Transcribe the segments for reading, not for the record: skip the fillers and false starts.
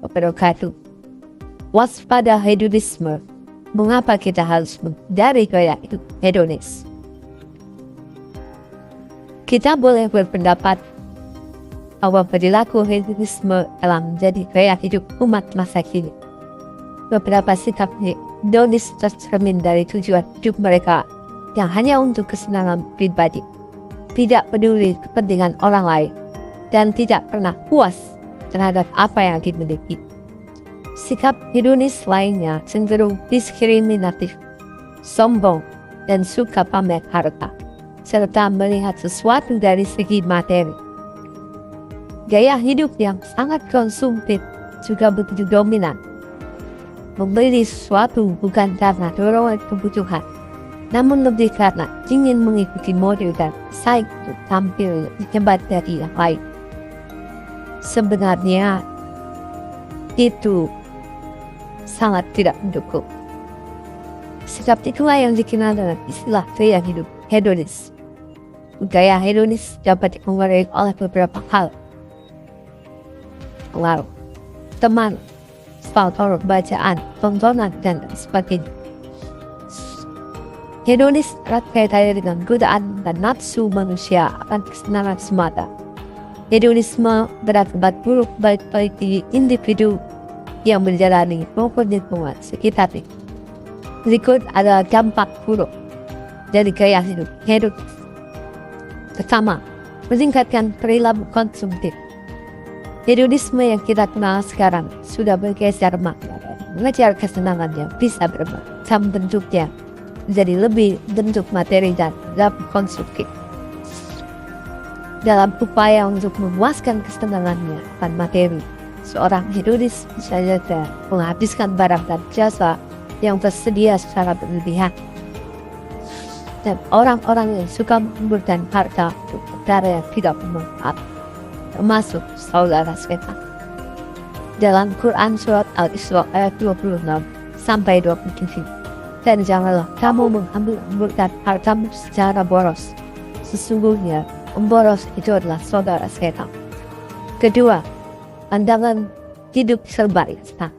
wabarakatuh. Waspada hedonisme. Mengapa kita harus menghindari gaya hidup hedonis? Kita boleh berpendapat bahwa perilaku hedonisme telah menjadi gaya hidup umat masa kini. Beberapa sikap hedonis tercermin dari tujuan hidup mereka yang hanya untuk kesenangan pribadi, tidak peduli kepentingan orang lain, dan tidak pernah puas terhadap apa yang dimiliki. Sikap hedonis lainnya cenderung diskriminatif, sombong, dan suka pamer harta, serta melihat sesuatu dari segi materi. Gaya hidup yang sangat konsumtif juga begitu dominan. Membeli sesuatu bukan karena dorongan kebutuhan, namun lebih karena ingin mengikuti mode dan saing untuk tampil lebih hebat dari yang lain. Sebenarnya itu sangat tidak mendukung. Sikap itulah yang dikenal dengan istilah gaya hidup hedonis. Gaya hedonis dapat dipengaruhi oleh beberapa hal. Lalu, teman, faktor bacaan, tontonan, dan sebagainya. Hedonis erat kaitannya dengan godaan dan nafsu manusia akan kesenangan semata. Hedonisme berakibat buruk bagi individu yang menjalani maupun lingkungan sekitarnya. Berikut adalah dampak buruk dari gaya hidup hedonis. Pertama, meningkatkan perilaku konsumtif. Hedonisme yang kita kenal sekarang sudah bergeser makna mengejar kesenangan yang bisa bermacam bentuknya menjadi lebih bentuk materi dan konsumtif. Dalam upaya untuk memuaskan kesenangannya akan materi, seorang hedonis bisa saja menghabiskan barang dan jasa yang tersedia secara berlebihan. Dan orang-orang yang suka mengumpulkan harta untuk perkara yang tidak bermanfaat, termasuk saudara setan. Dalam Quran Surat Al-Isra ayat 26 sampai 27, dan janganlah kamu mengambil hartamu secara boros. Sesungguhnya memboros itu adalah saudara setan. Kedua, pandangan hidup serba instan.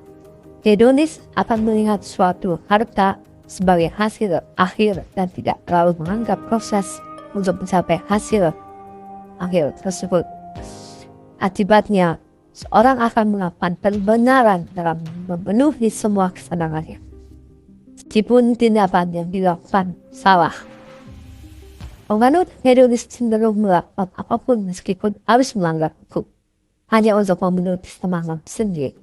Hedonis akan melihat suatu harta sebagai hasil akhir dan tidak terlalu menganggap proses untuk mencapai hasil akhir tersebut. Akibatnya, seorang akan melakukan pembenaran dalam memenuhi semua kesenangannya, meskipun tindakan yang dilakukan salah. Penganut hedonis cenderung melakukan apapun meskipun harus melanggar hukum, hanya untuk memenuhi semangat sendiri.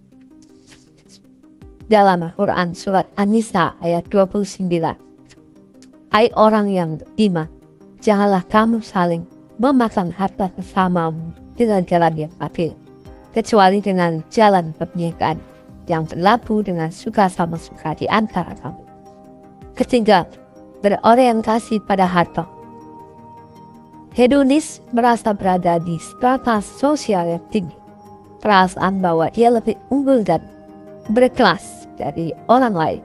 Dalam Al-Quran Surat An-Nisa ayat 29, hai orang yang beriman, janganlah kamu saling memakan harta sesamamu dengan jalan yang batil, kecuali dengan jalan perniagaan yang berlaku dengan suka sama suka di antara kamu. Ketiga, berorientasi pada harta. Hedonis merasa berada di strata sosial yang tinggi, perasaan bahwa dia lebih unggul dan berkelas dari orang lain,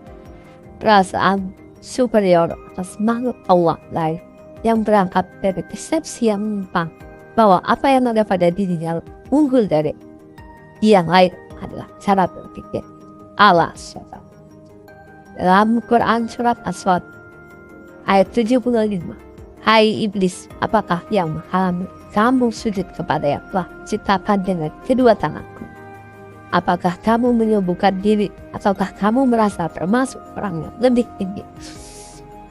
perasaan superior atas makhluk Allah lain yang berangkat dari persepsi yang menyimpang bahwa apa yang ada pada dirinya unggul dari yang lain adalah cara berpikir Allah SWT. Dalam Quran Surat As-Sad ayat 75, hai iblis, apakah yang menghalangi kamu sujud kepada yang telah ciptakan dengan kedua tanganku? Apakah kamu menyembuhkan diri ataukah kamu merasa termasuk orang yang lebih tinggi?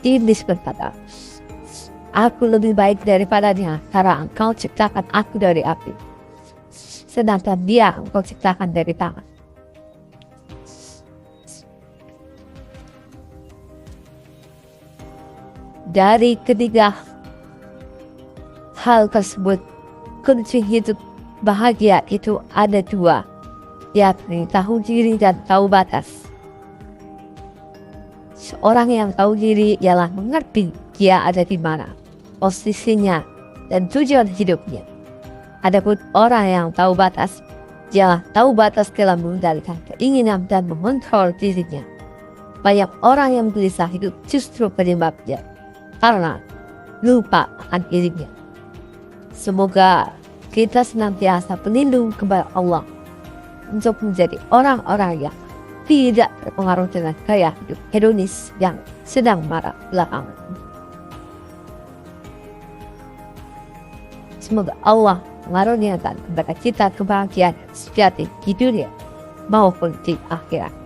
Iblis berkata, aku lebih baik daripada dia karena engkau ciptakan aku dari api, sedangkan dia engkau ciptakan dari tangan. Dari ketiga hal tersebut, kunci hidup bahagia itu ada dua, yakni tahu diri dan tahu batas. Seorang yang tahu diri ialah mengerti dia ada di mana, posisinya, dan tujuan hidupnya. Adapun orang yang tahu batas, ialah tahu batas dalam mengendalikan keinginan dan mengontrol dirinya. Banyak orang yang gelisah hidup justru penyebabnya karena lupa akan dirinya. Semoga kita senantiasa berlindung kepada Allah untuk menjadi orang-orang yang tidak terpengaruh dengan gaya hidup hedonis yang sedang marak belakangan. Semoga Allah mengaruniakan kepada kita kebahagiaan sejati di dunia maupun di akhirat.